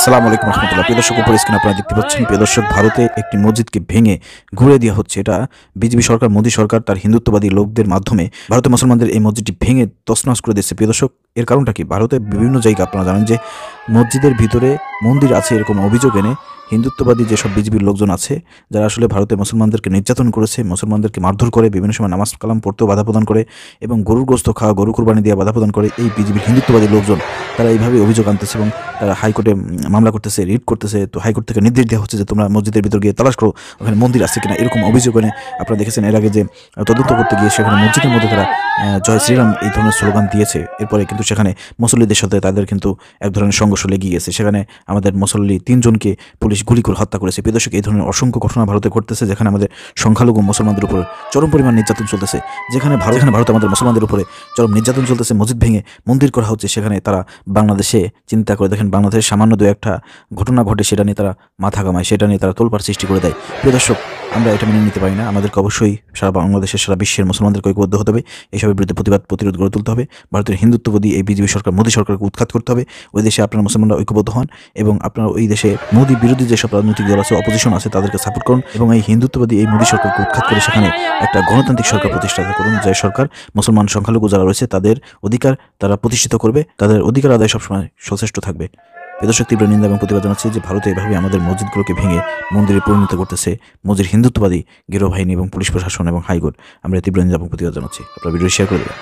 আসসালামু আলাইকুম রহমতুল্লাহ। প্রিয় দর্শক, উপর স্ক্রিনে আপনারা দেখতে পাচ্ছেন, প্রিয় দর্শক, ভারতে একটি মসজিদকে ভেঙে ঘুরে দেওয়া হচ্ছে। এটা বিজেপি সরকার, মোদী সরকার তার হিন্দুত্ববাদী লোকদের মাধ্যমে ভারতের মুসলমানদের এই মসজিদটি ভেঙে তছনছ করে দিচ্ছে। প্রিয় দর্শক, এর কারণটা কি? ভারতে বিভিন্ন জায়গায় আপনারা জানেন যে মসজিদের ভিতরে মন্দির আছে, এরকম অভিযোগ এনে হিন্দুত্ববাদী যেসব বিজেপির লোকজন আছে, যারা আসলে ভারতে মুসলমানদেরকে নির্যাতন করেছে, মুসলমানদেরকে মারধর করে, বিভিন্ন সময় নামাজ কালাম পড়তেও বাধা প্রদান করে এবং গরুর গোস্ত খাওয়া, গরু কুরবানি দিয়ে বাধা প্রদান করে, এই বিজেপির হিন্দুত্ববাদী লোকজন তারা এইভাবে অভিযোগ আনতেছে এবং তারা হাইকোর্টে মামলা করতেছে, রিট করতেছে। তো হাইকোর্ট থেকে নির্দেশ দেওয়া হচ্ছে যে তোমরা মসজিদের ভিতর গিয়ে তালাশ করো, ওখানে মন্দির আছে কিনা। এরকম অভিযোগ এনে আপনারা দেখেছেন এর আগে যে তদন্ত করতে গিয়ে সেখানে মসজিদের মধ্যে তারা জয় শ্রীরাম এই ধরনের স্লোগান দিয়েছে। এরপরে কিন্তু সেখানে মুসল্লিদের সাথে তাদের কিন্তু এক ধরনের সংঘর্ষ লেগে গিয়েছে। সেখানে আমাদের মুসল্লি 3 জনকে পুলিশ গুলি করে হত্যা করেছে। প্রিয় দর্শক, এই ধরনের অসংখ্য ঘটনা ভারতে ঘটতেছে, যেখানে আমাদের সংখ্যালঘু মুসলমানদের উপর চরম পরিমাণ নির্যাতন চলতেছে। যেখানে ভারত আমাদের মুসলমানদের উপরে চরম নির্যাতন চলতেছে, মসজিদ ভেঙে মন্দির করা হচ্ছে, সেখানে তারা বাংলাদেশে চিন্তা করে দেখেন, বাংলাদেশের সামান্য দু একটা ঘটনা ঘটে, সেটা নিয়ে তারা মাথা ঘামায়, সেটা নিয়ে তারা তোলপাড় সৃষ্টি করে দেয়। প্রিয় দর্শক, আমরা এটা মেনে নিতে পারি না। আমাদেরকে অবশ্যই সারা বাংলাদেশের, সারা বিশ্বের মুসলমানদেরকে ঐক্যবদ্ধ হতে হবে, এসবের বিরুদ্ধে প্রতিরোধ গড়ে তুলতে হবে। ভারতের হিন্দুত্ববাদী এই বিজেপি সরকার, মোদী সরকারকে উৎখাত করতে হবে। ওই দেশে আপনারা মুসলমানরা ঐক্যবদ্ধ হন এবং আপনারা ওই দেশে মোদী বিরোধী যেসব রাজনৈতিক দল আছে, অপোজিশন আছে, তাদেরকে সাপোর্ট করুন এবং এই হিন্দুত্ববাদী এই মোদী সরকারকে উৎখাত করে সেখানে একটা গণতান্ত্রিক সরকার প্রতিষ্ঠা করুন, যে সরকার মুসলমান সংখ্যালঘু যারা রয়েছে তাদের অধিকার তারা প্রতিষ্ঠিত করবে, তাদের অধিকার আদায় সবসময় সচেষ্ট থাকবে। দর্শক, তীব্র নিন্দা এবং প্রতিবাদ জানাচ্ছি যে ভারতে এভাবে আমাদের মসজিদগুলোকে ভেঙে মন্দিরে পরিণত করতেছে মসজিদ হিন্দুত্ববাদী গিরোহ বাহিনী এবং পুলিশ প্রশাসন এবং হাইকোর্ট। আমরা তীব্র নিন্দা এবং প্রতিবাদ জানাচ্ছি। আপনারা ভিডিও শেয়ার করে দেবেন।